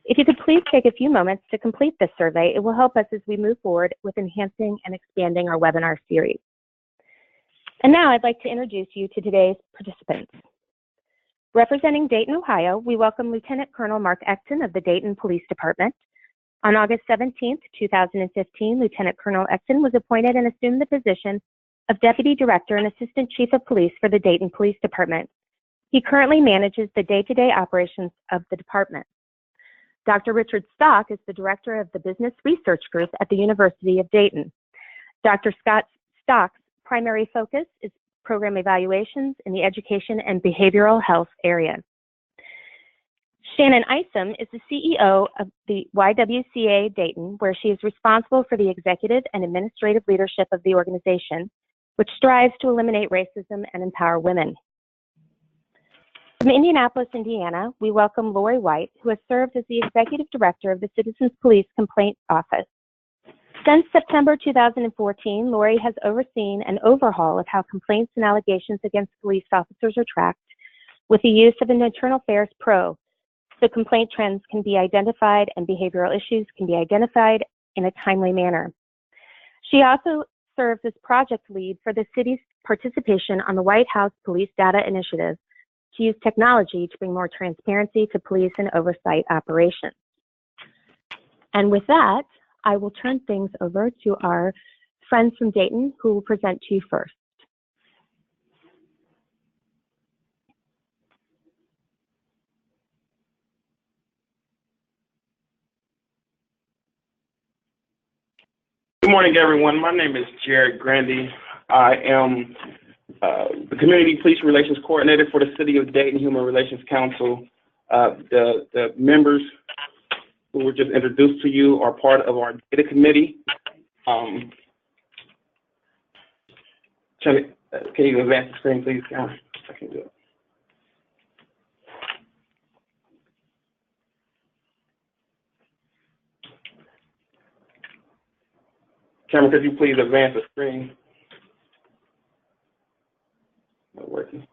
If you could please take a few moments to complete this survey, it will help us as we move forward with enhancing and expanding our webinar series. And now I'd like to introduce you to today's participants. Representing Dayton, Ohio, we welcome Lieutenant Colonel Mark Exton of the Dayton Police Department. On August 17, 2015, Lieutenant Colonel Exton was appointed and assumed the position of Deputy Director and Assistant Chief of Police for the Dayton Police Department. He currently manages the day-to-day operations of the department. Dr. Richard Stock is the Director of the Business Research Group at the University of Dayton. Dr. Stock's primary focus is program evaluations in the education and behavioral health area. Shannon Isom is the CEO of the YWCA Dayton, where she is responsible for the executive and administrative leadership of the organization, which strives to eliminate racism and empower women. From Indianapolis, Indiana, we welcome Lori White, who has served as the Executive Director of the Citizens Police Complaint Office. Since September 2014, Lori has overseen an overhaul of how complaints and allegations against police officers are tracked with the use of an Internal Affairs Pro, so complaint trends can be identified and behavioral issues can be identified in a timely manner. She also serves as project lead for the city's participation on the White House Police Data Initiative to use technology to bring more transparency to police and oversight operations. And with that, I will turn things over to our friends from Dayton who will present to you first. Good morning, everyone. My name is Jared Grandy. I am the Community Police Relations Coordinator for the City of Dayton Human Relations Council. The members who were just introduced to you are part of our data committee. Can you advance the screen, please? I can do it. Cameron, could you please advance the screen? Not working.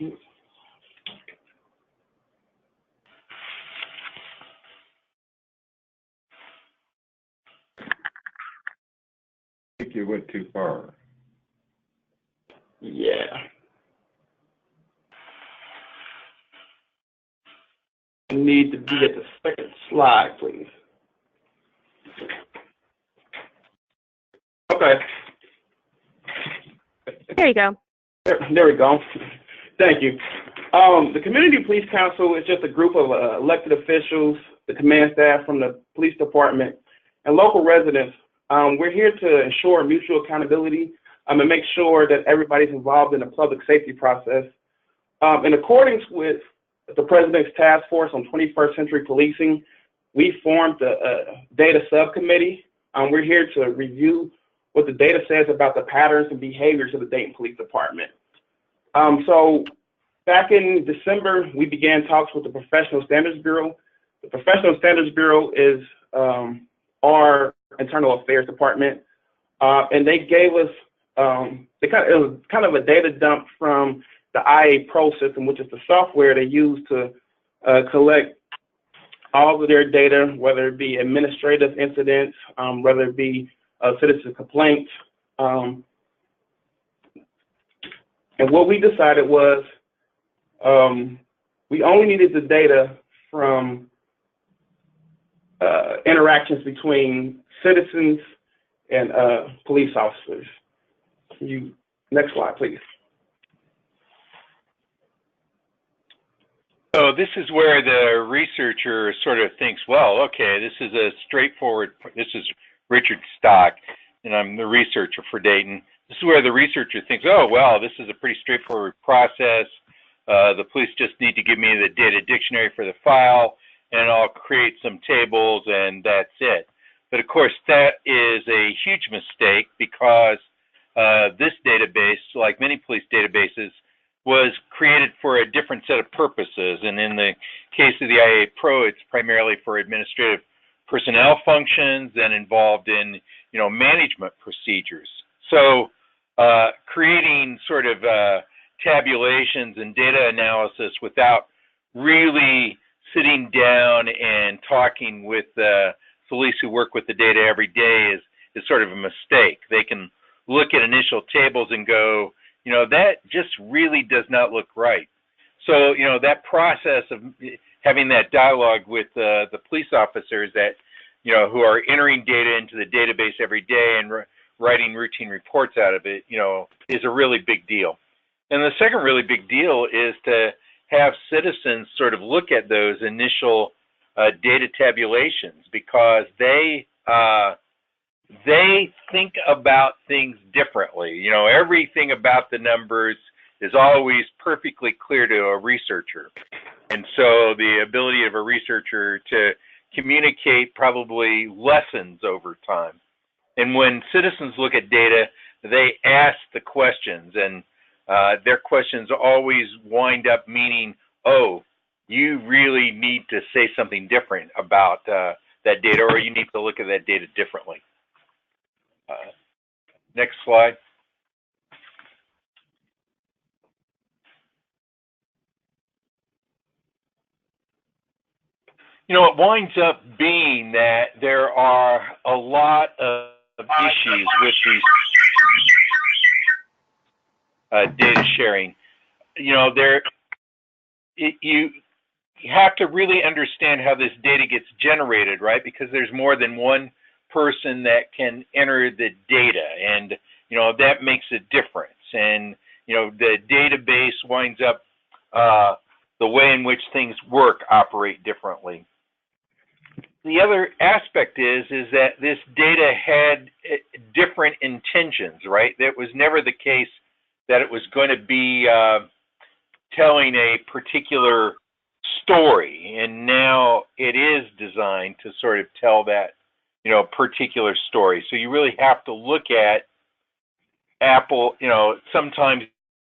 I think you went too far. Yeah. You need to be at the second slide, please. Okay. There you go. There we go. Thank you. The Community Police Council is just a group of elected officials, the command staff from the police department, and local residents. We're here to ensure mutual accountability and make sure that everybody's involved in the public safety process. In accordance with the President's Task Force on 21st Century Policing, we formed a data subcommittee. We're here to review what the data says about the patterns and behaviors of the Dayton Police Department. So back in December, we began talks with the Professional Standards Bureau. The Professional Standards Bureau is our internal affairs department, and they gave us it was kind of a data dump from the IA Pro system, which is the software they use to collect all of their data, whether it be administrative incidents, whether it be citizen complaints. And what we decided was we only needed the data from interactions between citizens and police officers. Next slide, please. So this is where the researcher sort of thinks, well, okay, this is a straightforward, this is Richard Stock, and I'm the researcher for Dayton. This is where the researcher thinks, oh, well, this is a pretty straightforward process. The police just need to give me the data dictionary for the file, and I'll create some tables, and that's it. But of course, that is a huge mistake because this database, like many police databases, was created for a different set of purposes. And in the case of the IA Pro, it's primarily for administrative personnel functions and involved in, management procedures. So creating sort of tabulations and data analysis without really sitting down and talking with police who work with the data every day is sort of a mistake. They can look at initial tables and go, that just really does not look right. So, that process of having that dialogue with the police officers that, who are entering data into the database every day and writing routine reports out of it, is a really big deal. And the second really big deal is to have citizens sort of look at those initial data tabulations, because they think about things differently. Everything about the numbers is always perfectly clear to a researcher. And so the ability of a researcher to communicate probably lessens over time. And when citizens look at data, they ask the questions, and their questions always wind up meaning, oh, you really need to say something different about that data, or you need to look at that data differently. Next slide. It winds up being that there are a lot of issues with these data sharing. You have to really understand how this data gets generated, right? Because there's more than one person that can enter the data, and that makes a difference. And the database winds up the way in which things operate differently. The other aspect is that this data had different intentions, right? That was never the case that it was going to be telling a particular story, and now it is designed to sort of tell that particular story. So you really have to look at Apple. Sometimes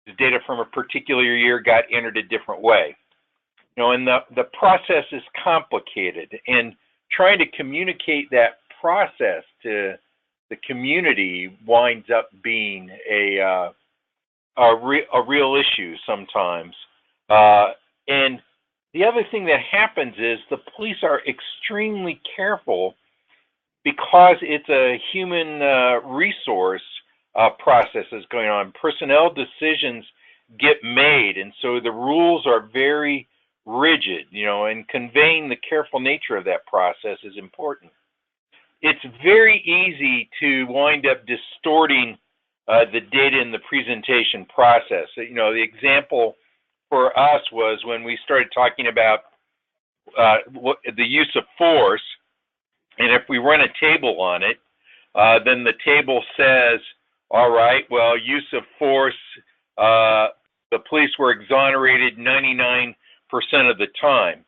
the data from a particular year got entered a different way. And the process is complicated, and trying to communicate that process to the community winds up being a real issue sometimes. And the other thing that happens is the police are extremely careful, because it's a human resource process is going on. Personnel decisions get made, and so the rules are very rigid, and conveying the careful nature of that process is important. It's very easy to wind up distorting the data in the presentation process. The example for us was when we started talking about the use of force, and if we run a table on it, then the table says, all right, well, use of force, the police were exonerated 99% of the time.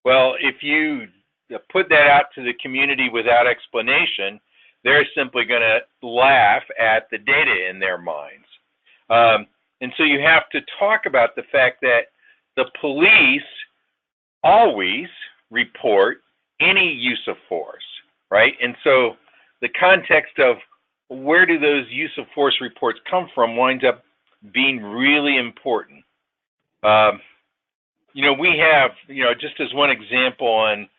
Well, if you put that out to the community without explanation, they're simply going to laugh at the data in their minds. And so you have to talk about the fact that the police always report any use of force, right? And so the context of where do those use of force reports come from winds up being really important. We have, just as one example on,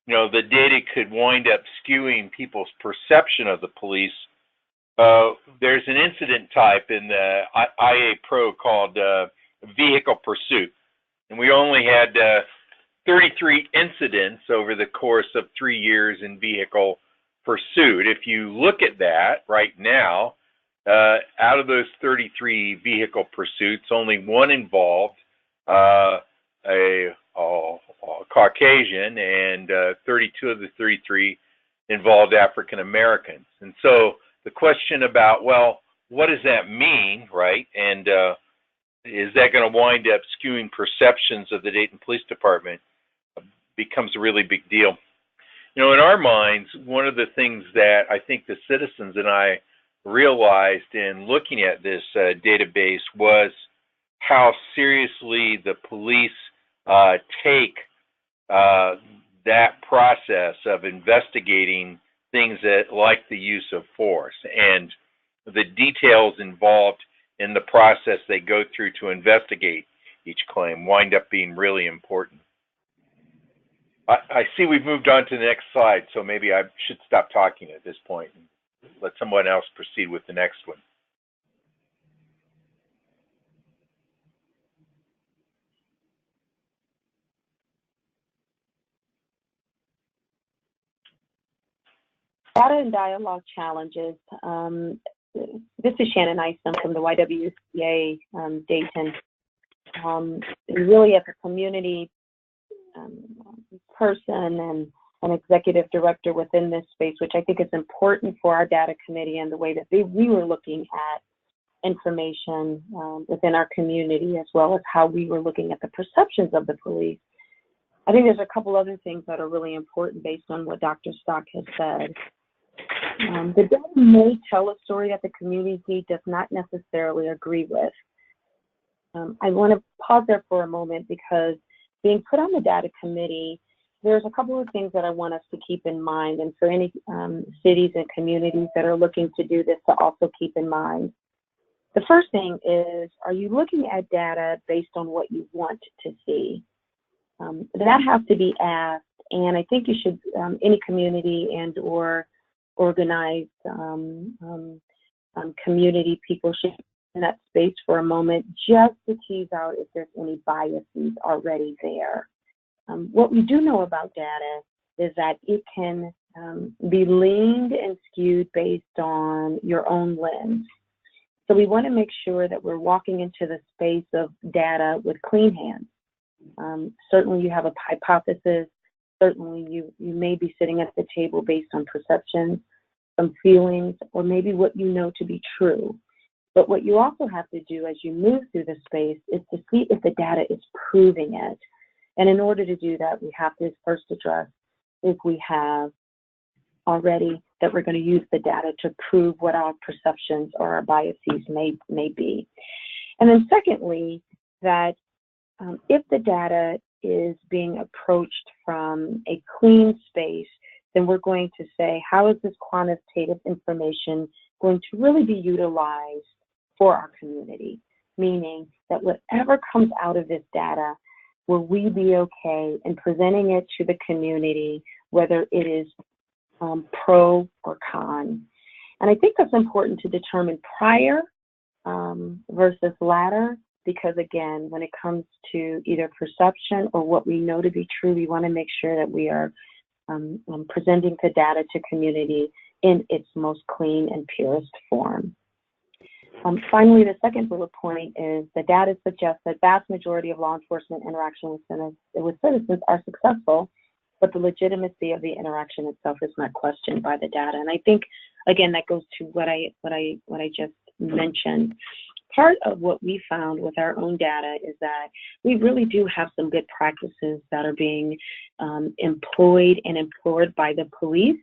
the data could wind up skewing people's perception of the police. There's an incident type in the IA Pro called vehicle pursuit. And we only had 33 incidents over the course of 3 years in vehicle pursuit. If you look at that right now, out of those 33 vehicle pursuits, only one involved a Caucasian, and 32 of the 33 involved African Americans. And so the question about, well, what does that mean, right? And is that going to wind up skewing perceptions of the Dayton Police Department becomes a really big deal. In our minds, one of the things that I think the citizens and I realized in looking at this database was how seriously the police take that process of investigating things that like the use of force, and the details involved in the process they go through to investigate each claim wind up being really important. I see we've moved on to the next slide, so maybe I should stop talking at this point and let someone else proceed with the next one. Data and dialogue challenges. This is Shannon Isom from the YWCA Dayton. Really, as a community person and an executive director within this space, which I think is important for our data committee and the way that we were looking at information within our community, as well as how we were looking at the perceptions of the police. I think there's a couple other things that are really important based on what Dr. Stock has said. The data may tell a story that the community does not necessarily agree with. I want to pause there for a moment, because being put on the data committee, there's a couple of things that I want us to keep in mind, and for any cities and communities that are looking to do this to also keep in mind. The first thing is, are you looking at data based on what you want to see? That has to be asked, and I think you should, any community and or organized community people should be in that space for a moment just to tease out if there's any biases already there. What we do know about data is that it can be leaned and skewed based on your own lens. So we want to make sure that we're walking into the space of data with clean hands. Certainly you have a hypothesis. Certainly you may be sitting at the table based on perceptions, some feelings, or maybe what you know to be true. But what you also have to do as you move through the space is to see if the data is proving it. And in order to do that, we have to first address if we have already that we're going to use the data to prove what our perceptions or our biases may be. And then secondly, that if the data is being approached from a clean space, then we're going to say, how is this quantitative information going to really be utilized for our community? Meaning that whatever comes out of this data, will we be okay in presenting it to the community, whether it is pro or con? And I think that's important to determine prior versus latter, because again, when it comes to either perception or what we know to be true, we want to make sure that we are presenting the data to community in its most clean and purest form. Finally, the second bullet point is the data suggests that vast majority of law enforcement interaction with citizens are successful, but the legitimacy of the interaction itself is not questioned by the data. And I think, again, that goes to what I just mentioned. Part of what we found with our own data is that we really do have some good practices that are being employed and implored by the police.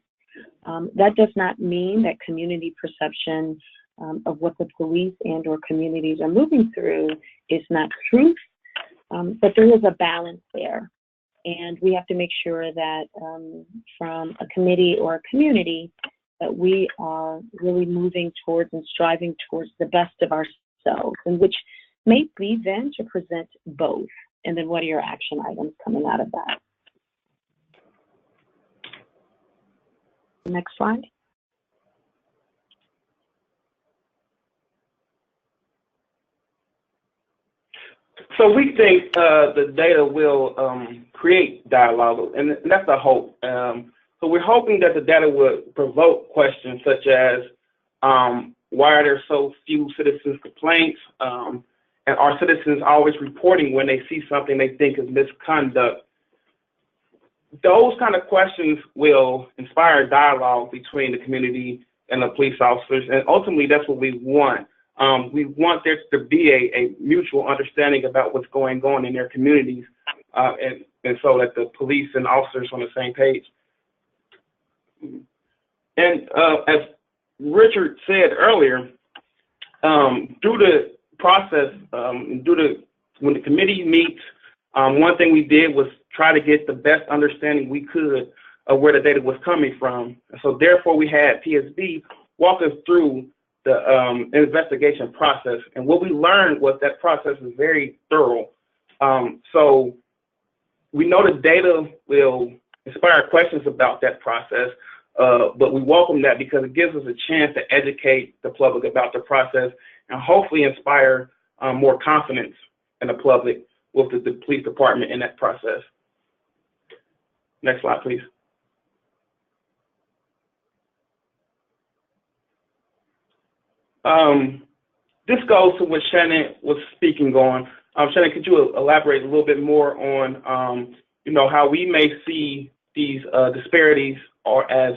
That does not mean that community perception of what the police and or communities are moving through is not truth, but there is a balance there. And we have to make sure that from a committee or a community that we are really moving towards and striving towards the best of ourselves, and which may be then to present both. And then what are your action items coming out of that? Next slide. So we think the data will create dialogue, and that's the hope. So we're hoping that the data would provoke questions such as, why are there so few citizens complaints? And are citizens always reporting when they see something they think is misconduct? Those kind of questions will inspire dialogue between the community and the police officers, and ultimately that's what we want. We want there to be a mutual understanding about what's going on in their communities, and so that the police and officers are on the same page. And as Richard said earlier, through the process, when the committee meets, one thing we did was try to get the best understanding we could of where the data was coming from. So therefore, we had PSB walk us through the investigation process. And what we learned was that process is very thorough. So we know the data will inspire questions about that process, but we welcome that because it gives us a chance to educate the public about the process and hopefully inspire more confidence in the public with the police department in that process. Next slide, please. This goes to what Shannon was speaking on. Shannon, could you elaborate a little bit more on, you know, how we may see these disparities are as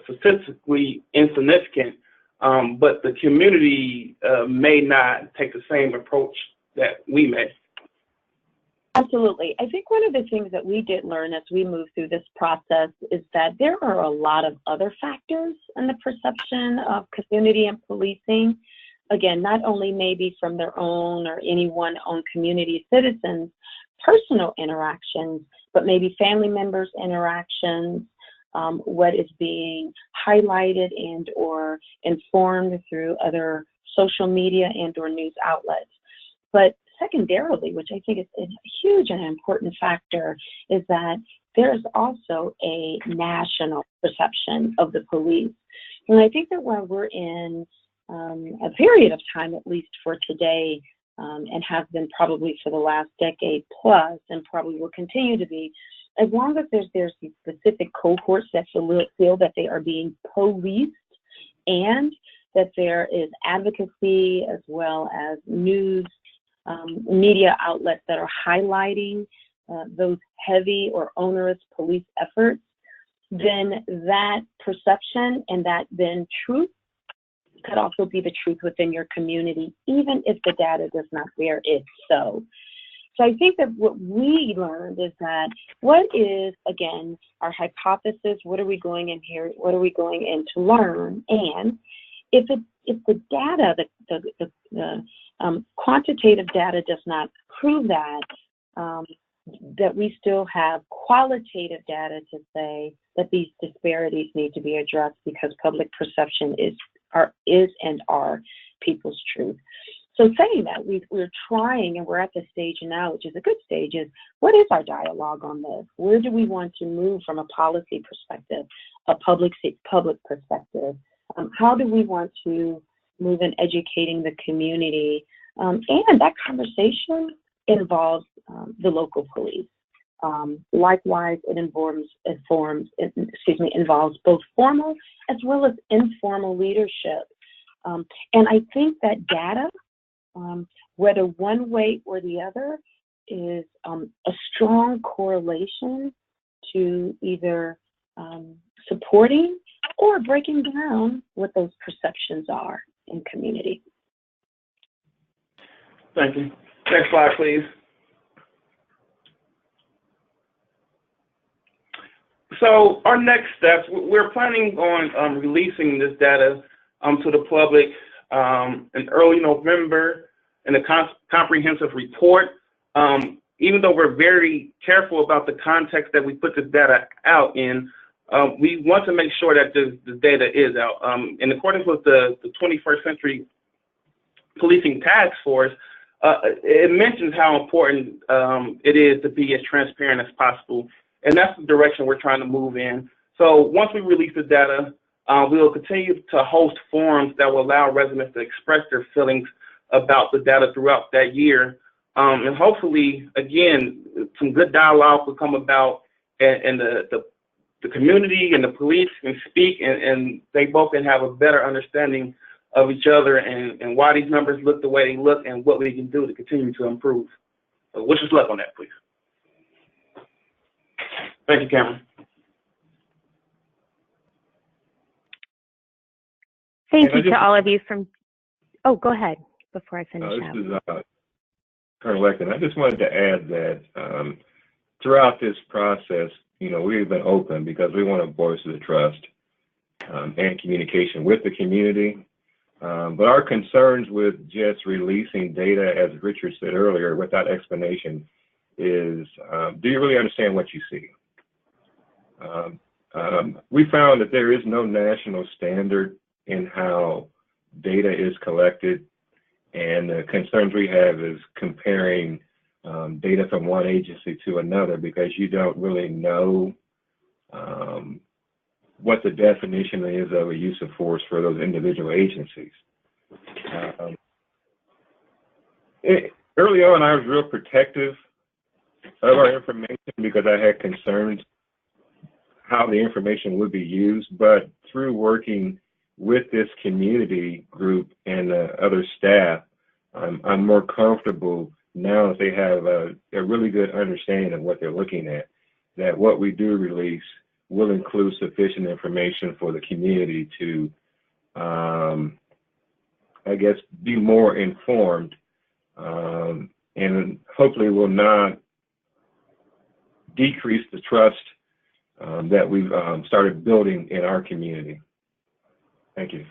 statistically insignificant, but the community may not take the same approach that we may? Absolutely. I think one of the things that we did learn as we moved through this process is that there are a lot of other factors in the perception of community and policing. Again, not only maybe from their own or anyone's own community citizens, personal interactions, but maybe family members' interactions, what is being highlighted and or informed through other social media and or news outlets. But secondarily, which I think is a huge and important factor, is that there's also a national perception of the police. And I think that while we're in a period of time, at least for today, and have been probably for the last decade plus, and probably will continue to be, as long as there's these specific cohorts that feel that they are being policed, and that there is advocacy as well as news media outlets that are highlighting those heavy or onerous police efforts, then that perception and that then truth could also be the truth within your community, even if the data does not bear it so. So I think that what we learned is that what is, again, our hypothesis, what are we going in here, what are we going in to learn, and if the data, the quantitative data does not prove that, that we still have qualitative data to say that these disparities need to be addressed because public perception is and are people's truth. So saying that, we're trying, and we're at the stage now, which is a good stage, is what is our dialogue on this? Where do we want to move from a policy perspective, a public perspective? How do we want to move in educating the community? And that conversation involves the local police. Likewise, it involves both formal as well as informal leadership. And I think that data, whether one way or the other, is a strong correlation to either supporting or breaking down what those perceptions are in community. Thank you. Next slide, please. So our next steps, we're planning on releasing this data to the public in early November in a comprehensive report. Even though we're very careful about the context that we put this data out in, we want to make sure that the data is out. In accordance with the 21st Century Policing Taskforce, it mentions how important it is to be as transparent as possible. And that's the direction we're trying to move in. So once we release the data, we will continue to host forums that will allow residents to express their feelings about the data throughout that year. And hopefully, again, some good dialogue will come about, and the community and the police can speak, and they both can have a better understanding of each other and why these numbers look the way they look and what we can do to continue to improve. So wish us luck on that, please. Thank you, Cameron. Thank you to all of you from, oh, go ahead before I finish this out. is Colonel Leckton. I just wanted to add that throughout this process, you know, we've been open because we want to voice the trust and communication with the community. But our concerns with just releasing data, as Richard said earlier, without explanation is, do you really understand what you see? We found that there is no national standard in how data is collected, and the concerns we have is comparing data from one agency to another, because you don't really know what the definition is of a use of force for those individual agencies. Early on, I was real protective of our information because I had concerns how the information would be used, but through working with this community group and other staff, I'm more comfortable now that they have a really good understanding of what they're looking at, that what we do release will include sufficient information for the community to, I guess, be more informed, and hopefully will not decrease the trust that we've started building in our community. Thank you.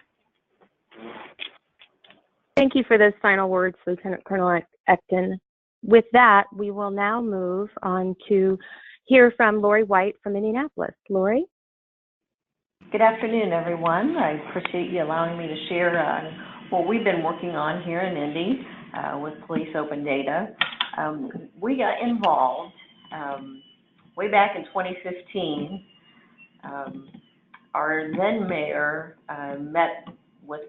Thank you for those final words, Lieutenant Colonel Ecton. With that, we will now move on to hear from Lori White from Indianapolis. Lori? Good afternoon, everyone. I appreciate you allowing me to share what we've been working on here in Indy with police open data. We got involved way back in 2015. Our then mayor met with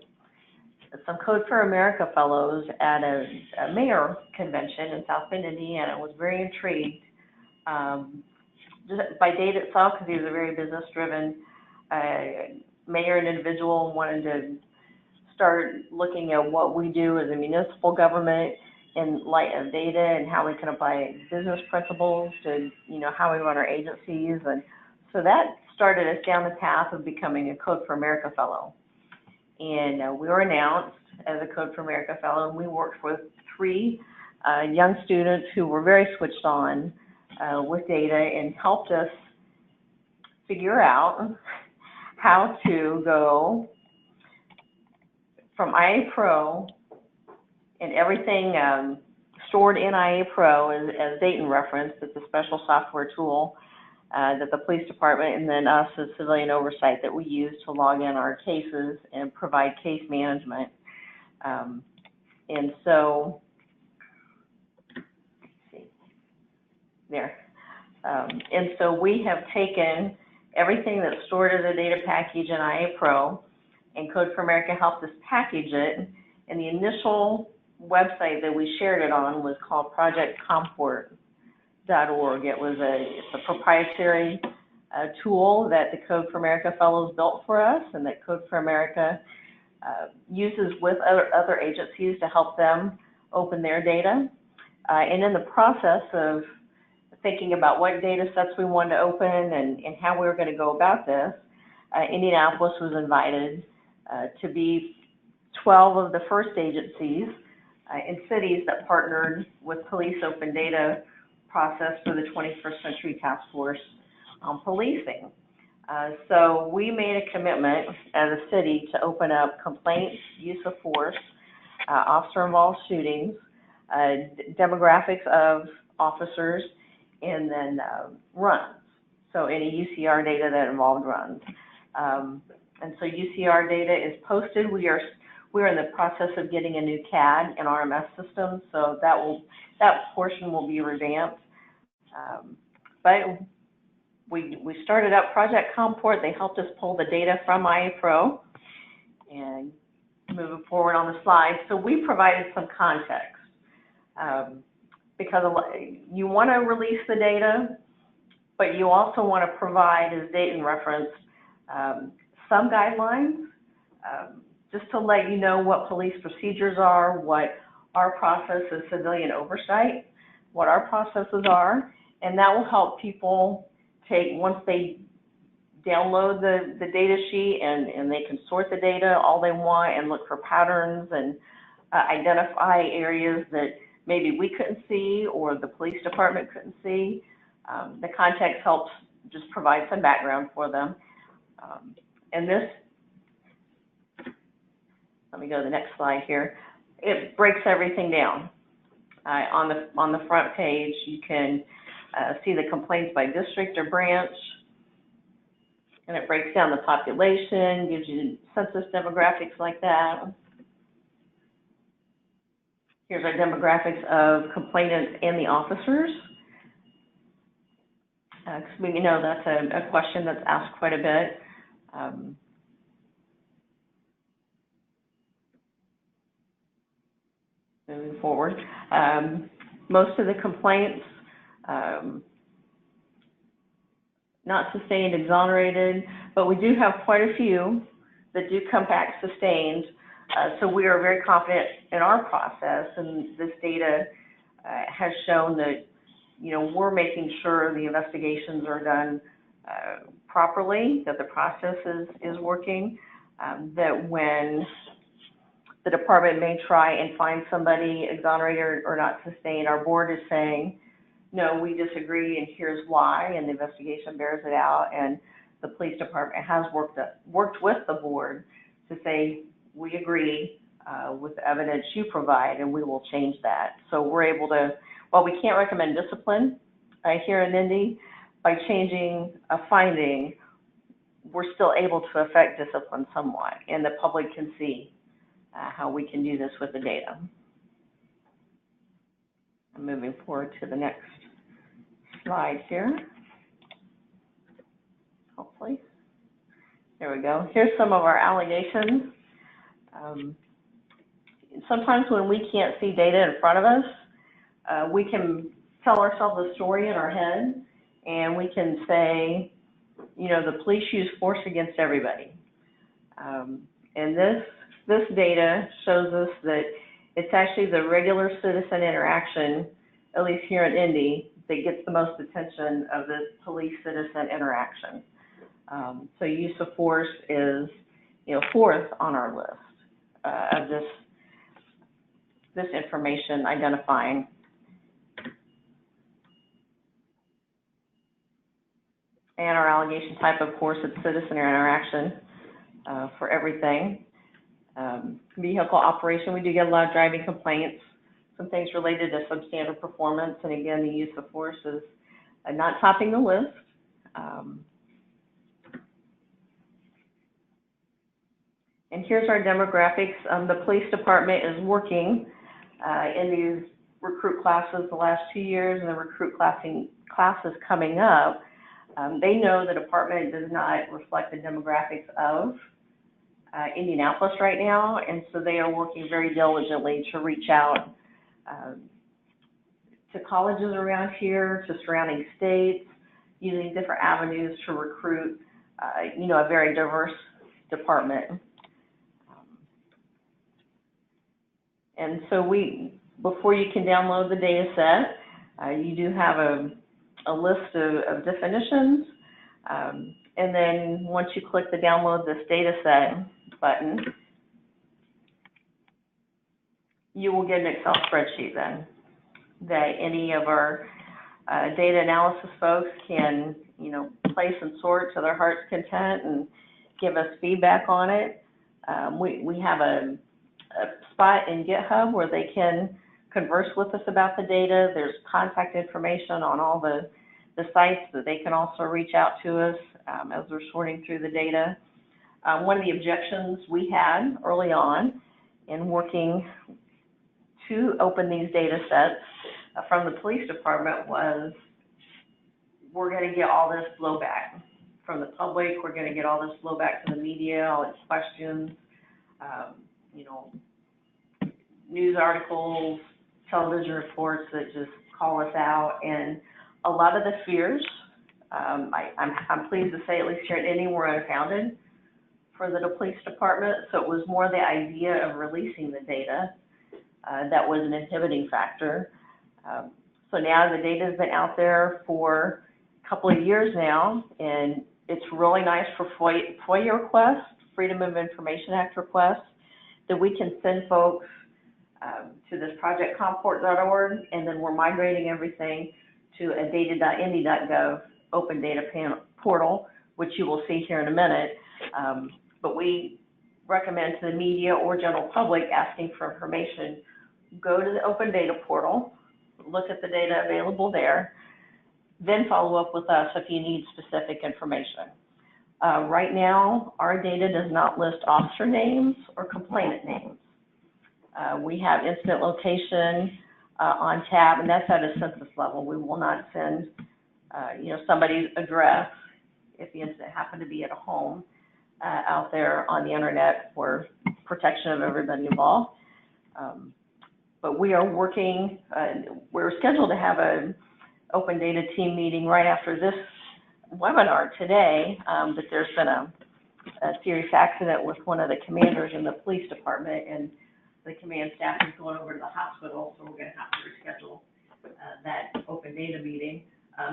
some Code for America fellows at a mayor convention in South Bend, Indiana. Was very intrigued just by data itself, because he was a very business-driven mayor and individual, wanted to start looking at what we do as a municipal government in light of data and how we can apply business principles to, how we run our agencies. And so that started us down the path of becoming a Code for America fellow. And we were announced as a Code for America fellow, and we worked with 3 young students who were very switched on with data and helped us figure out how to go from IA Pro and everything stored in IA Pro, as Dayton referenced. It's a special software tool that the police department and then us as civilian oversight that we use to log in our cases and provide case management. And so, and so we have taken everything that's stored as a data package in IA Pro, and Code for America helped us package it. And the initial website that we shared it on was called projectcomport.org. It's a proprietary tool that the Code for America fellows built for us, and that Code for America uses with other agencies to help them open their data. And in the process of thinking about what data sets we wanted to open and how we were going to go about this, Indianapolis was invited to be 12 of the first agencies in cities that partnered with Police Open Data process for the 21st Century Taskforce on policing. So we made a commitment as a city to open up complaints, use of force, officer-involved shootings, demographics of officers, and then runs. So any UCR data that involved runs. And so UCR data is posted. We're in the process of getting a new CAD and RMS system, so that portion will be revamped. But we started up Project Comport. They helped us pull the data from IA Pro and moving forward on the slide. So we provided some context because you want to release the data, but you also want to provide, as Dayton referenced, some guidelines just to let you know what police procedures are, what our process is civilian oversight, what our processes are, and that will help people once they download the data sheet and they can sort the data all they want and look for patterns and identify areas that maybe we couldn't see or the police department couldn't see. The context helps just provide some background for them. And this, let me go to the next slide here. It breaks everything down. On the front page, you can see the complaints by district or branch. And it breaks down the population, gives you census demographics like that. Here's our demographics of complainants and the officers. Because we know that's a question that's asked quite a bit. Moving forward, most of the complaints, not sustained, exonerated, but we do have quite a few that do come back sustained. So we are very confident in our process, and this data has shown that, you know, we're making sure the investigations are done properly, that the process is working, that when the department may try and find somebody exonerated or not sustained, our board is saying, no, we disagree and here's why, and the investigation bears it out, and the police department has worked with the board to say, we agree with the evidence you provide and we will change that. So we're able to, while we can't recommend discipline here in Indy, by changing a finding, we're still able to affect discipline somewhat, and the public can see how we can do this with the data. I'm moving forward to the next slide here, hopefully. There we go. Here's some of our allegations. Sometimes when we can't see data in front of us, we can tell ourselves a story in our head, and we can say, you know, the police use force against everybody. And this data shows us that it's actually the regular citizen interaction, at least here in Indy, that gets the most attention of this police-citizen interaction. So use of force is, you know, fourth on our list of this information identifying. And our allegation type, of course, it's citizen interaction for everything. Vehicle operation, we do get a lot of driving complaints, some things related to substandard performance, and again, the use of force is not topping the list. And here's our demographics. The police department is working in these recruit classes the last 2 years, and the recruit classes coming up. They know the department does not reflect the demographics of Indianapolis right now, and so they are working very diligently to reach out to colleges around here, to surrounding states, using different avenues to recruit, you know, a very diverse department. And so before you can download the data set, you do have a list of definitions. And then once you click the download this data set button, you will get an Excel spreadsheet then that any of our data analysis folks can, you know, place and sort to their heart's content and give us feedback on it. We have a spot in GitHub where they can converse with us about the data. There's contact information on all the sites that they can also reach out to us as we're sorting through the data. One of the objections we had early on in working to open these data sets from the police department was, we're going to get all this blowback from the public, we're going to get all this blowback to the media, all its questions, you know, news articles, television reports that just call us out, and a lot of the fears, I'm pleased to say, at least here at Indy, were unfounded for the police department. So it was more the idea of releasing the data that was an inhibiting factor. So now the data has been out there for a couple of years now, and it's really nice for FOIA requests, Freedom of Information Act requests, that we can send folks to this projectcomport.org, and then we're migrating everything to a data.indy.gov open data portal, which you will see here in a minute. But we recommend to the media or general public asking for information, go to the open data portal, look at the data available there, then follow up with us if you need specific information. Right now, our data does not list officer names or complainant names. We have incident location on tab, and that's at a census level. We will not send, somebody's address if the incident happened to be at a home out there on the internet for protection of everybody involved. But we are working, we're scheduled to have an open data team meeting right after this webinar today, but there's been a serious accident with one of the commanders in the police department, and the command staff is going over to the hospital, so we're going to have to reschedule that open data meeting.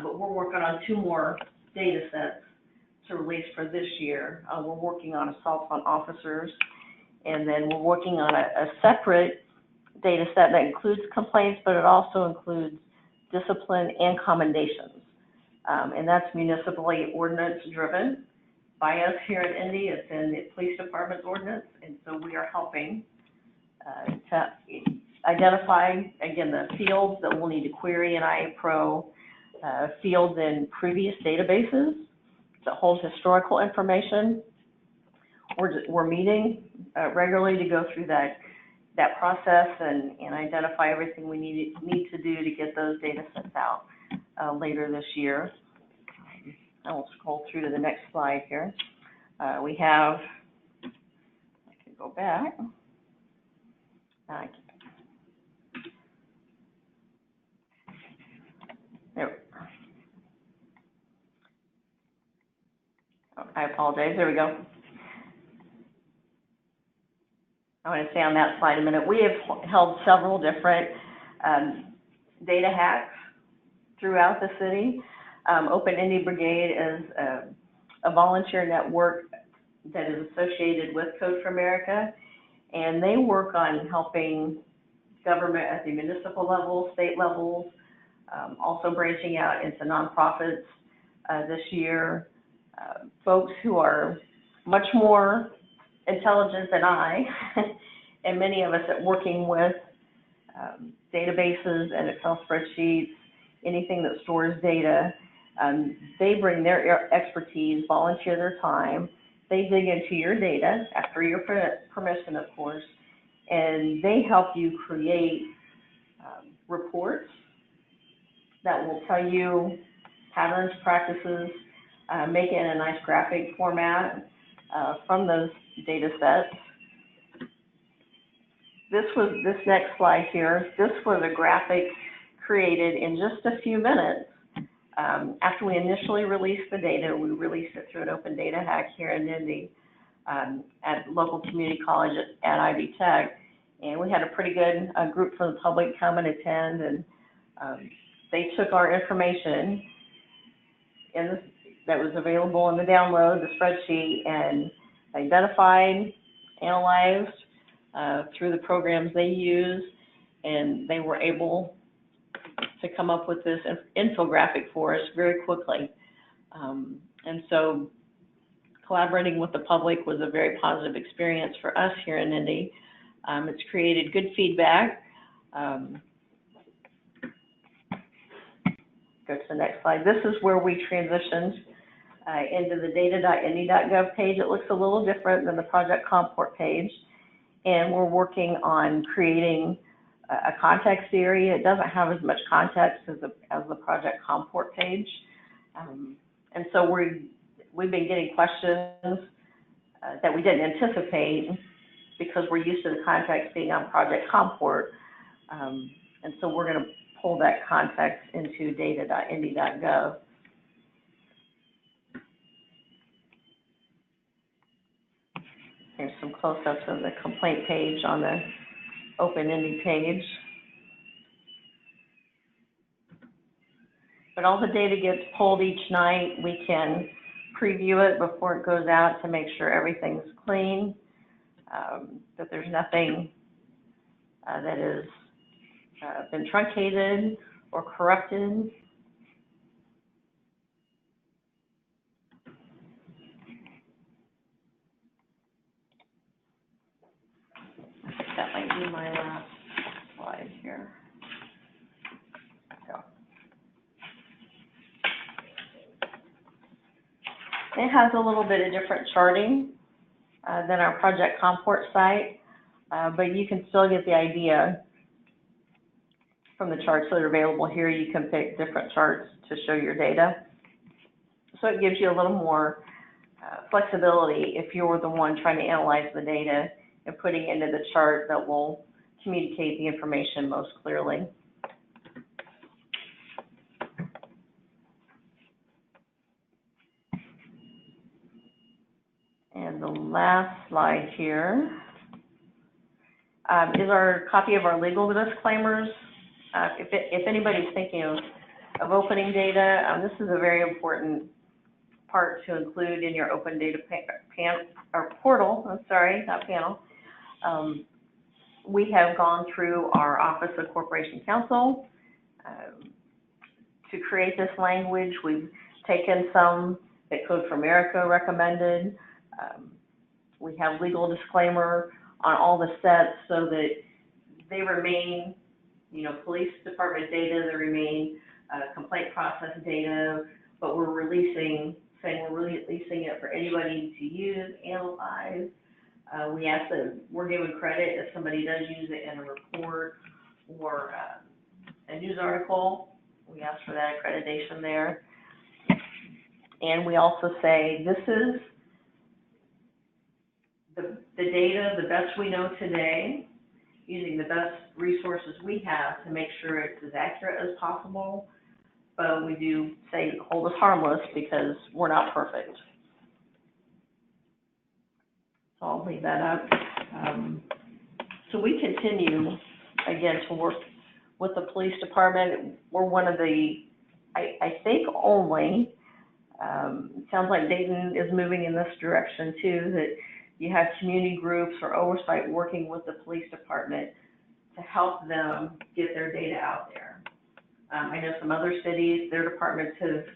But we're working on 2 more data sets to release for this year. We're working on assaults on officers, and then we're working on a separate data set that includes complaints, but it also includes discipline and commendations. And that's municipally ordinance driven by us here in Indy. It's in the police department's ordinance, and so we are helping to identify, again, the fields that we'll need to query in IA-Pro, fields in previous databases that hold historical information. We're meeting regularly to go through that process and identify everything we need to do to get those data sets out later this year. I will scroll through to the next slide here. We have, I can go back. I apologize, there we go. I want to stay on that slide a minute. We have held several different data hacks throughout the city. Open Indy Brigade is a volunteer network that is associated with Code for America, and they work on helping government at the municipal level, state levels, also branching out into nonprofits this year. Folks who are much more intelligent than I, and many of us at working with databases and Excel spreadsheets, anything that stores data. They bring their expertise, volunteer their time. They dig into your data after your permission, of course, and they help you create reports that will tell you patterns, practices, make it in a nice graphic format from those data sets. This next slide here, this was a graphic created in just a few minutes. After we initially released the data, we released it through an open data hack here in Indy at local community college at Ivy Tech. And we had a pretty good group from the public come and attend, and they took our information that was available in the download, the spreadsheet, and identified, analyzed through the programs they use, and they were able to come up with this infographic for us very quickly. And so collaborating with the public was a very positive experience for us here in Indy. It's created good feedback. Go to the next slide. This is where we transitioned into the data.indy.gov page. It looks a little different than the Project Comport page, and we're working on creating a context area. It doesn't have as much context as the Project Comport page, and so we've been getting questions that we didn't anticipate because we're used to the context being on Project Comport, and so we're going to pull that context into data.indy.gov. Here's some close-ups of the complaint page on the Open Indy page. But all the data gets pulled each night. We can preview it before it goes out to make sure everything's clean, that there's nothing that has been truncated or corrupted. That might be my last slide here. So. It has a little bit of different charting than our Project Comport site, but you can still get the idea from the charts that are available here. You can pick different charts to show your data. So it gives you a little more flexibility if you're the one trying to analyze the data and putting into the chart that will communicate the information most clearly. And the last slide here is our copy of our legal disclaimers. If anybody's thinking of opening data, this is a very important part to include in your open data portal. I'm sorry, not panel. We have gone through our Office of Corporation Counsel to create this language. We've taken some that Code for America recommended. We have legal disclaimer on all the sets so that they remain, police department data, they remain complaint process data, but we're releasing it for anybody to use, analyze. We ask that we're given credit if somebody does use it in a report or a news article. We ask for that accreditation there. And we also say this is the data, the best we know today, using the best resources we have to make sure it's as accurate as possible. But we do say hold us harmless because we're not perfect. So I'll leave that up. So we continue, again, to work with the police department. We're one of the, I think only, it sounds like Dayton is moving in this direction too, that you have community groups or oversight working with the police department to help them get their data out there. I know some other cities, their departments have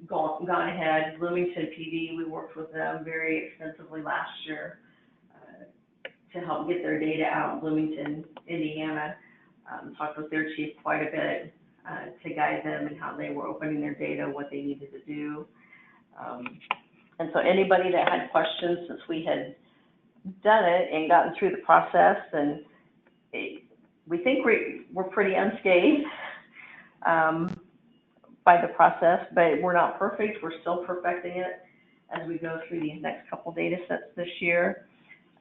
gone ahead. Bloomington PD, we worked with them very extensively last year to help get their data out in Bloomington, Indiana. Talked with their chief quite a bit to guide them in how they were opening their data, what they needed to do. And so anybody that had questions, since we had done it and gotten through the process, and we think we're pretty unscathed by the process, but we're not perfect. We're still perfecting it as we go through these next couple data sets this year.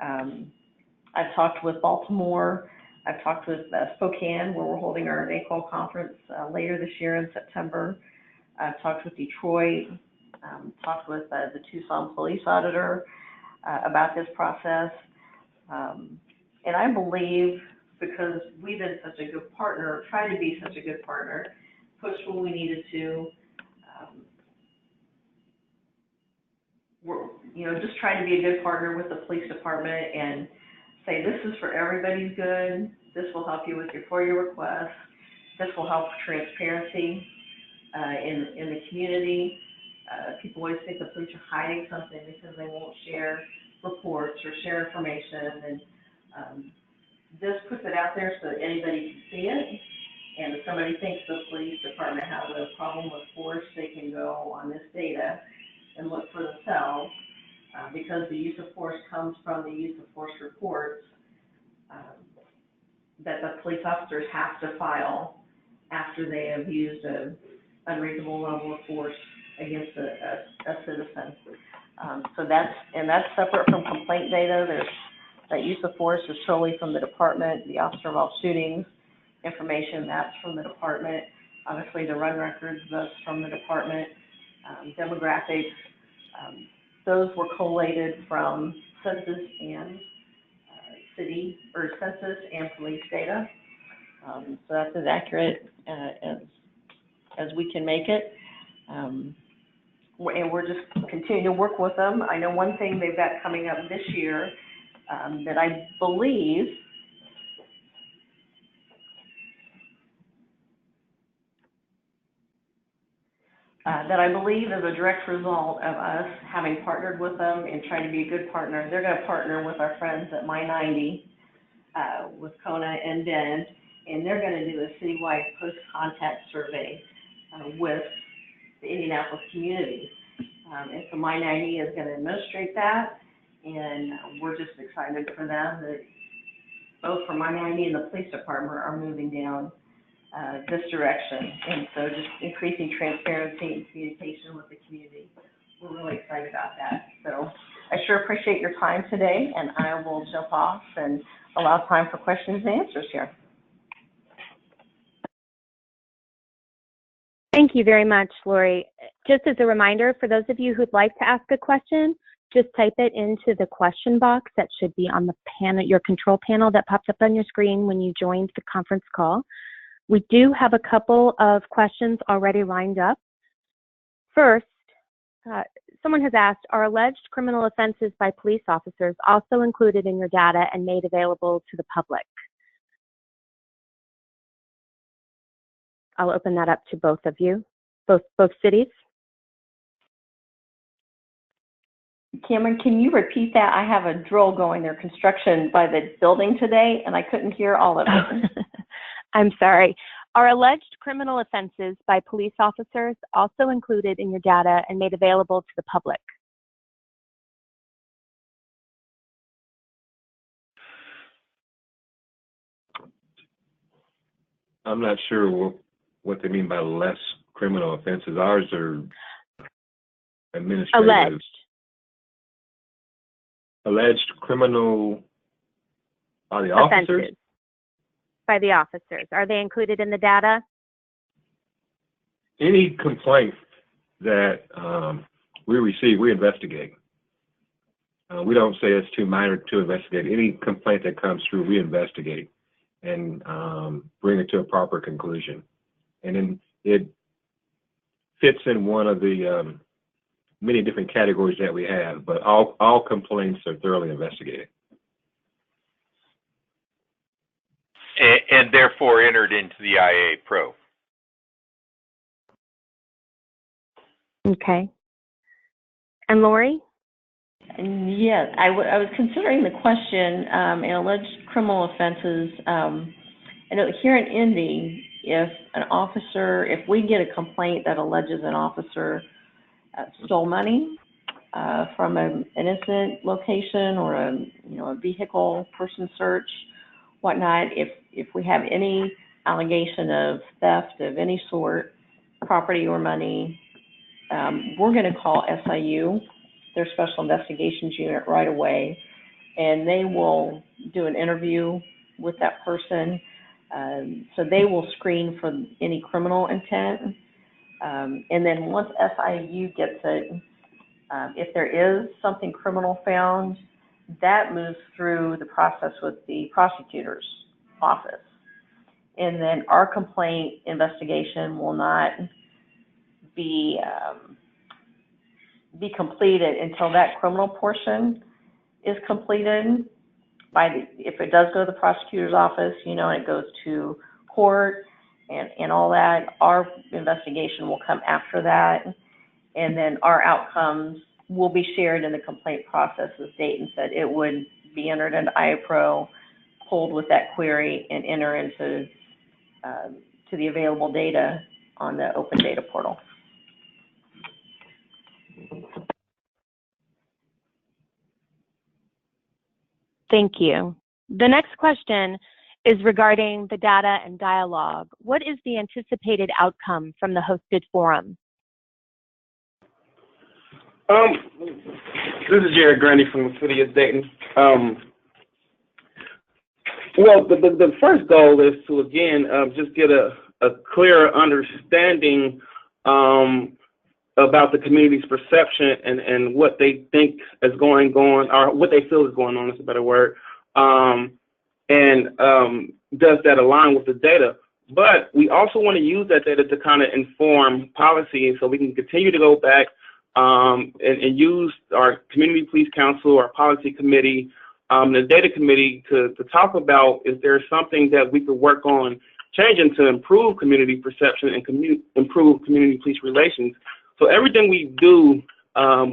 I've talked with Baltimore. I've talked with Spokane, where we're holding our NACOLE conference later this year in September. I've talked with Detroit, talked with the Tucson police auditor about this process. And I believe, because we've been such a good partner, tried to be such a good partner, pushed when we needed to, we're, just trying to be a good partner with the police department and say, this is for everybody's good. This will help you with your FOIA requests. This will help transparency in the community. People always think the police are hiding something because they won't share reports or share information. And this puts it out there so that anybody can see it. And if somebody thinks the police department has a problem with force, they can go on this data and look for themselves. Because the use of force comes from the use of force reports that the police officers have to file after they have used an unreasonable level of force against a citizen. So that's separate from complaint data. That use of force is solely from the department. The officer of all shootings information, that's from the department. Obviously the run records, that's from the department. Demographics, those were collated from census and census and police data. So that's as accurate as we can make it. And we're just continuing to work with them. I know one thing they've got coming up this year that I believe is a direct result of us having partnered with them and trying to be a good partner. They're going to partner with our friends at My90, with Kona and Bend, and they're going to do a citywide post-contact survey with the Indianapolis community. And so My 90 is going to administrate that, and we're just excited for them that both for My 90 and the police department are moving down this direction. And so just increasing transparency and communication with the community. We're really excited about that. So I sure appreciate your time today, and I will jump off and allow time for questions and answers here. Thank you very much, Lori. Just as a reminder, for those of you who'd like to ask a question, just type it into the question box that should be on the panel, your control panel that popped up on your screen when you joined the conference call. We do have a couple of questions already lined up. First, someone has asked, are alleged criminal offenses by police officers also included in your data and made available to the public? I'll open that up to both of you, both cities. Cameron, can you repeat that? I have a drill going there, construction by the building today, and I couldn't hear all of it. I'm sorry. Are alleged criminal offenses by police officers also included in your data and made available to the public? I'm not sure what they mean by less criminal offenses. Ours are administrative. Alleged criminal by the officers? Offenses by the officers. Are they included in the data? Any complaint that we receive, we investigate. We don't say it's too minor to investigate. Any complaint that comes through, we investigate and bring it to a proper conclusion. And then it fits in one of the many different categories that we have, but all complaints are thoroughly investigated. And therefore entered into the IA Pro. Okay. And Lori? Yes, I was considering the question, in alleged criminal offenses. I know here in Indy, if we get a complaint that alleges an officer stole money from an incident location or a vehicle, person search, whatnot, if we have any allegation of theft of any sort, property or money, we're going to call SIU, their Special Investigations Unit, right away, and they will do an interview with that person. So they will screen for any criminal intent. And then once SIU gets it, if there is something criminal found, that moves through the process with the prosecutor's office. And then our complaint investigation will not be completed until that criminal portion is completed. If it does go to the prosecutor's office, and it goes to court and all that, our investigation will come after that. And then our outcomes will be shared in the complaint process, as Dayton said. It would be entered into IAPRO, pulled with that query, and enter into to the available data on the open data portal. Thank you. The next question is regarding the data and dialogue. What is the anticipated outcome from the hosted forum? This is Jared Grandy from the city of Dayton. Well, the first goal is to, again, just get a clearer understanding about the community's perception and what they think is going on, or what they feel is going on, is a better word. Does that align with the data? But we also want to use that data to kind of inform policy, so we can continue to go back and use our community police council, our policy committee, the data committee to talk about, is there something that we could work on changing to improve community perception and improve community police relations. So everything we do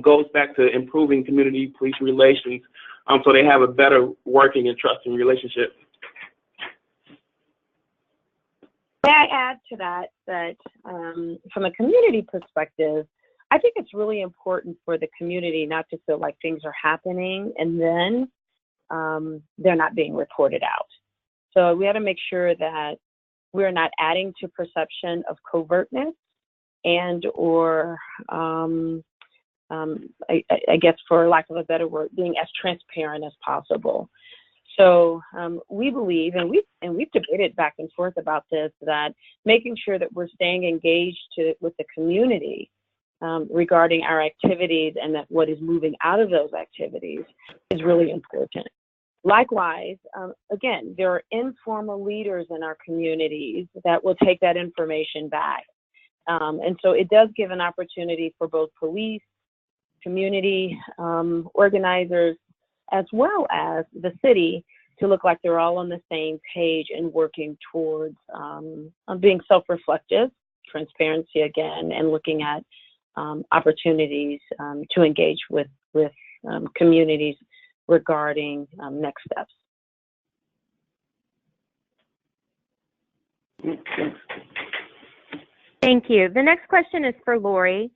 goes back to improving community police relations, so they have a better working and trusting relationship. May I add to that from a community perspective, I think it's really important for the community not to feel like things are happening and then they're not being reported out. So we have to make sure that we're not adding to perception of covertness and or I guess for lack of a better word, being as transparent as possible. So we believe, and we've debated back and forth about this, that making sure that we're staying engaged with the community regarding our activities and that what is moving out of those activities is really important. Likewise, again, there are informal leaders in our communities that will take that information back. And so it does give an opportunity for both police, community organizers, as well as the city to look like they're all on the same page and working towards being self-reflective, transparency again, and looking at opportunities to engage with communities regarding next steps. Thank you. The next question is for Lori.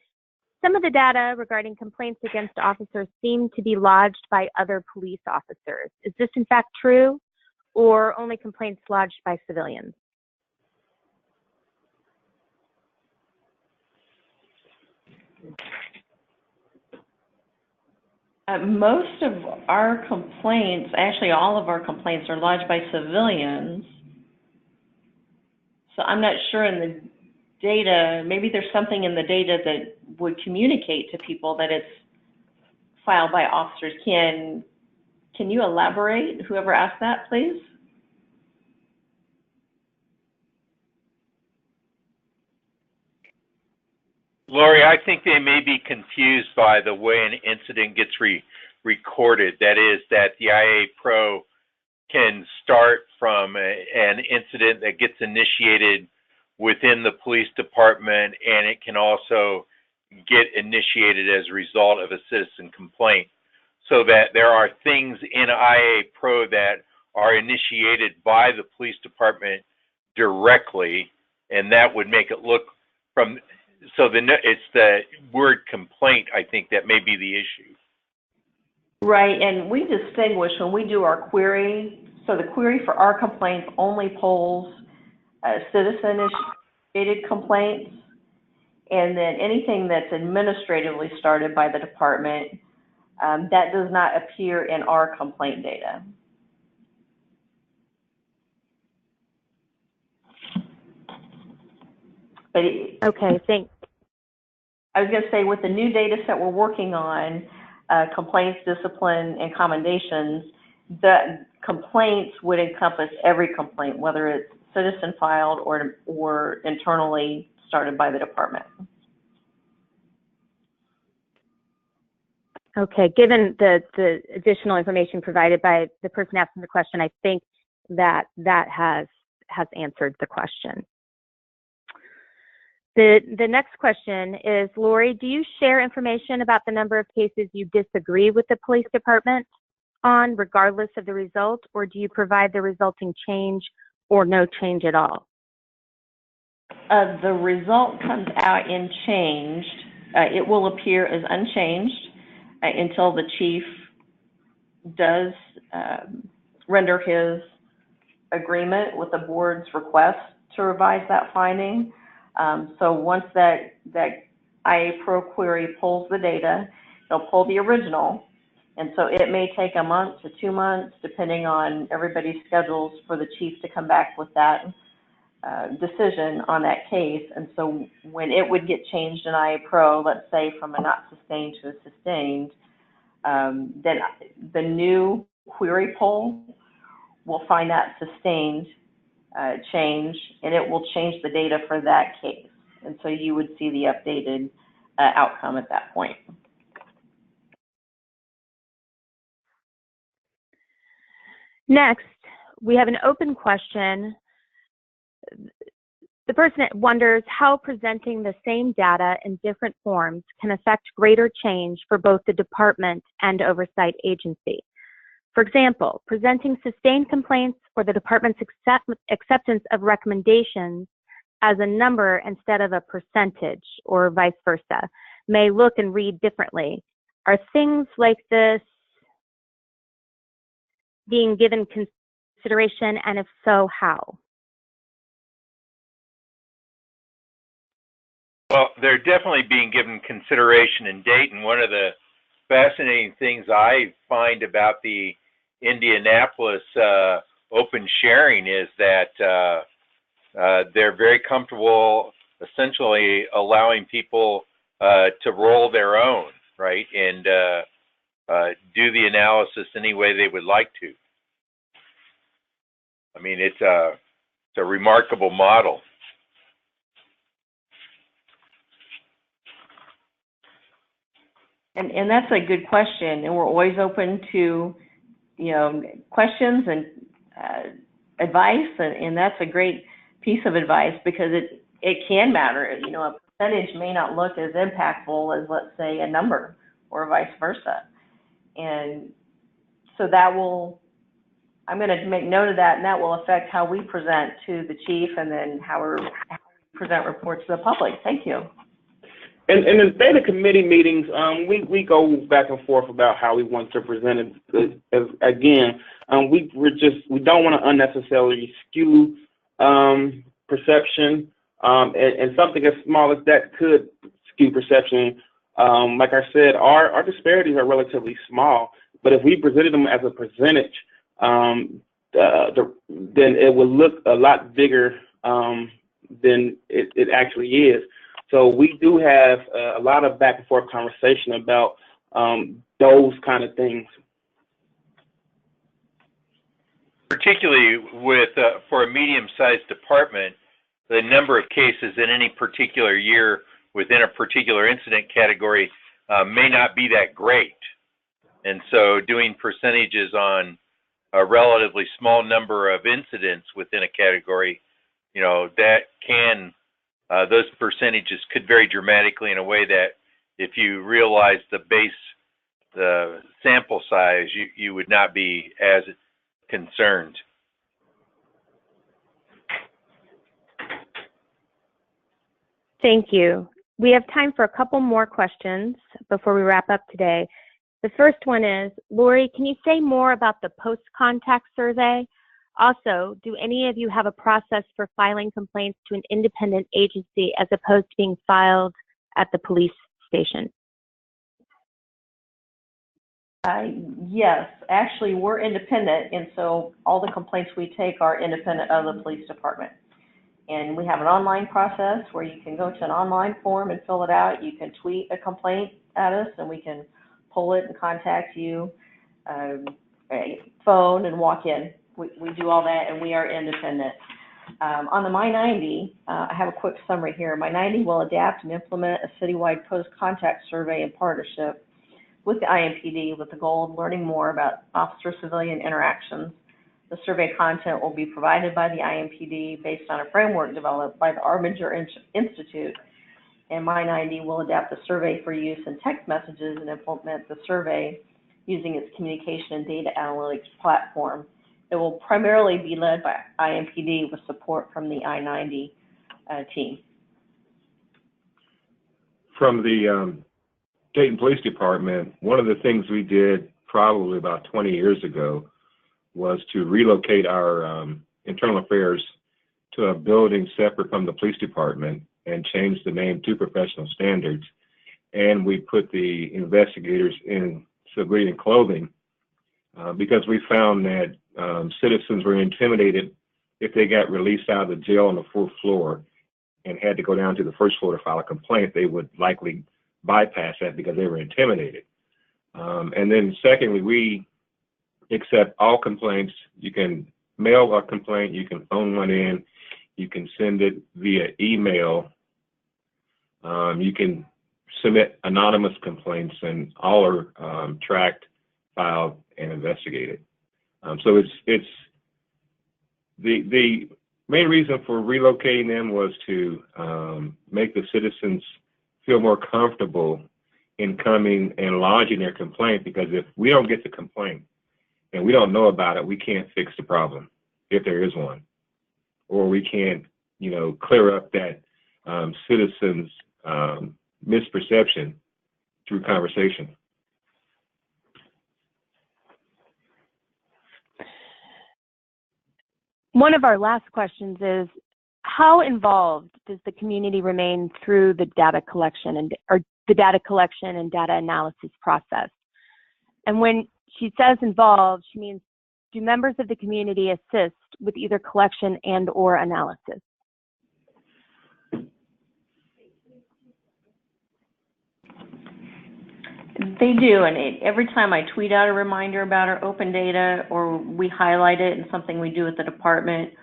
Some of the data regarding complaints against officers seem to be lodged by other police officers. Is this in fact true, or only complaints lodged by civilians? Most of our complaints, actually all of our complaints, are lodged by civilians. So I'm not sure in the data, maybe there's something in the data that would communicate to people that it's filed by officers. Can you elaborate, whoever asked that, please? Lori, I think they may be confused by the way an incident gets recorded. That is, that the IA Pro can start from an incident that gets initiated within the police department, and it can also get initiated as a result of a citizen complaint. So that there are things in IA Pro that are initiated by the police department directly, and that would make it look from, so it's the word complaint, I think, that may be the issue. Right, and we distinguish when we do our query. So the query for our complaints only polls citizen-initiated complaints, and then anything that's administratively started by the department, that does not appear in our complaint data. But Okay, thanks. I was going to say, with the new data set we're working on, complaints, discipline, and commendations, the complaints would encompass every complaint, whether it's citizen filed or internally started by the department. Okay, given the additional information provided by the person asking the question, I think that has answered the question. The next question is, Lori, do you share information about the number of cases you disagree with the police department on, regardless of the result, or do you provide the resulting change or no change at all? The result comes out in changed. It will appear as unchanged until the chief does render his agreement with the board's request to revise that finding. So once that IA Pro query pulls the data, it'll pull the original. And so it may take a month to 2 months, depending on everybody's schedules, for the chief to come back with that decision on that case. And so when it would get changed in IA Pro, let's say from a not sustained to a sustained, then the new query poll will find that sustained change, and it will change the data for that case. And so you would see the updated outcome at that point. Next, we have an open question. The person wonders how presenting the same data in different forms can affect greater change for both the department and oversight agency. For example, presenting sustained complaints or the department's acceptance of recommendations as a number instead of a percentage, or vice versa. may look and read differently. Are things like this being given consideration, and if so, how? Well, they're definitely being given consideration in Dayton. One of the fascinating things I find about the Indianapolis open sharing is that they're very comfortable essentially allowing people to roll their own, right, and do the analysis any way they would like to. I mean, it's a remarkable model. And that's a good question, and we're always open to, questions and advice, and that's a great piece of advice because it can matter. A percentage may not look as impactful as, let's say, a number or vice versa. And so I'm going to make note of that, and that will affect how we present to the chief and then how we present reports to the public. Thank you. And in the data committee meetings, we go back and forth about how we want to present it. Again, we don't want to unnecessarily skew perception, and something as small as that could skew perception. Like I said, our disparities are relatively small, but if we presented them as a percentage, then it would look a lot bigger than it actually is. So we do have a lot of back and forth conversation about those kind of things. Particularly with for a medium-sized department, the number of cases in any particular year within a particular incident category may not be that great. And so doing percentages on a relatively small number of incidents within a category, that can those percentages could vary dramatically in a way that if you realize the sample size, you would not be as concerned. Thank you. We have time for a couple more questions before we wrap up today. The first one is, Lori, can you say more about the post-contact survey? Also, do any of you have a process for filing complaints to an independent agency as opposed to being filed at the police station? Yes, actually we're independent, and so all the complaints we take are independent of the police department. And we have an online process where you can go to an online form and fill it out. You can tweet a complaint at us and we can pull it and contact you, phone and walk in. We do all that, and we are independent. On the My90, I have a quick summary here. My90 will adapt and implement a citywide post-contact survey in partnership with the IMPD with the goal of learning more about officer-civilian interactions. The survey content will be provided by the IMPD based on a framework developed by the Arbinger Institute, and My90 will adapt the survey for use in text messages and implement the survey using its communication and data analytics platform. It will primarily be led by IMPD with support from the I-90 team. From the Dayton Police Department, one of the things we did probably about 20 years ago was to relocate our internal affairs to a building separate from the police department and change the name to professional standards. And we put the investigators in civilian clothing because we found that citizens were intimidated if they got released out of the jail on the 4th floor and had to go down to the 1st floor to file a complaint. They would likely bypass that because they were intimidated. And then secondly, we accept all complaints. You can mail a complaint, you can phone one in, you can send it via email, you can submit anonymous complaints, and all are tracked, filed, and investigated. So it's the main reason for relocating them was to make the citizens feel more comfortable in coming and lodging their complaint, because if we don't get the complaint and we don't know about it, we can't fix the problem if there is one, or we can't, clear up that citizens' misperception through conversation. One of our last questions is, how involved does the community remain through the data collection and data analysis process? And when she says involved, she means, do members of the community assist with either collection and or analysis? They do, and every time I tweet out a reminder about our open data, or we highlight it in something we do at the department,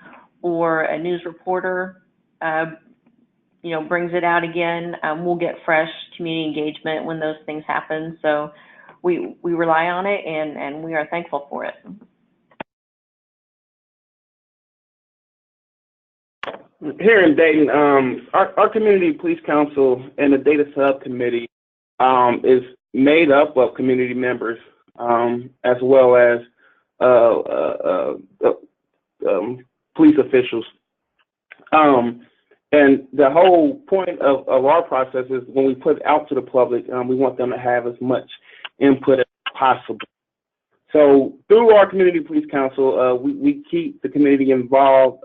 or a news reporter, brings it out again, we'll get fresh community engagement when those things happen. So we rely on it, and we are thankful for it. Here in Dayton, our community police council and the data subcommittee is made up of community members, as well as police officials. And the whole point of our process is when we put it out to the public, we want them to have as much input as possible. So through our community police council, we keep the community involved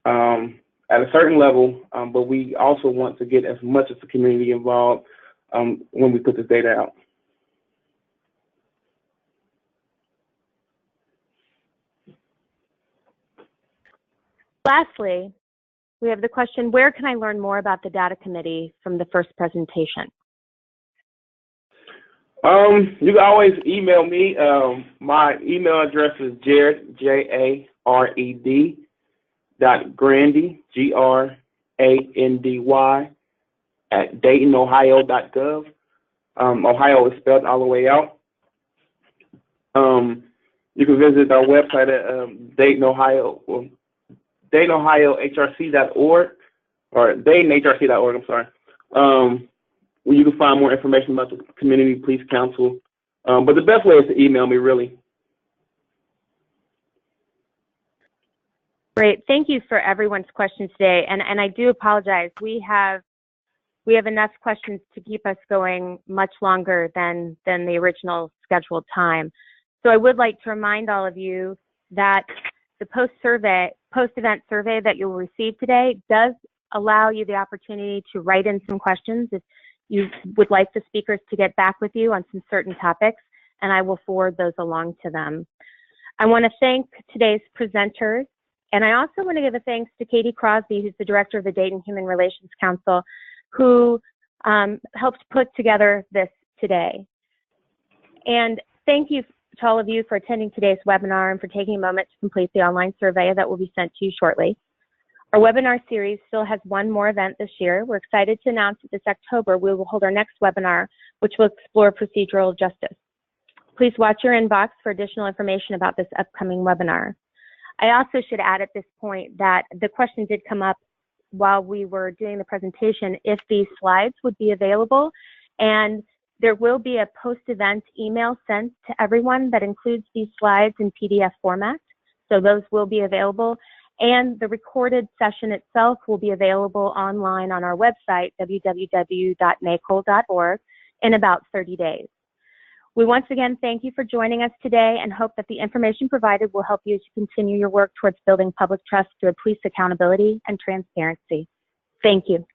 at a certain level, but we also want to get as much as the community involved when we put this data out. Lastly, we have the question, where can I learn more about the data committee from the first presentation? You can always email me. My email address is Jared, Jared, .Grandy, GRANDY, at DaytonOhio.gov. Ohio is spelled all the way out. You can visit our website at Dayton, Ohio, DaytonOhioHRC.org, or DaytonHRC.org, I'm sorry, where you can find more information about the Community Police Council. But the best way is to email me, really. Great. Thank you for everyone's questions today. And I do apologize. We have enough questions to keep us going much longer than the original scheduled time. So I would like to remind all of you that the post-event survey that you'll receive today does allow you the opportunity to write in some questions if you would like the speakers to get back with you on some certain topics, and I will forward those along to them. I want to thank today's presenters, and I also want to give a thanks to Katie Crosby, who's the director of the Dayton Human Relations Council, who helped put together this today. And thank you to all of you for attending today's webinar and for taking a moment to complete the online survey that will be sent to you shortly. Our webinar series still has one more event this year. We're excited to announce that this October we will hold our next webinar, which will explore procedural justice. Please watch your inbox for additional information about this upcoming webinar. I also should add at this point that the question did come up while we were doing the presentation if these slides would be available, and there will be a post-event email sent to everyone that includes these slides in PDF format, so those will be available, and the recorded session itself will be available online on our website, www.NACOLE.org, in about 30 days. We once again thank you for joining us today and hope that the information provided will help you to continue your work towards building public trust through police accountability and transparency. Thank you.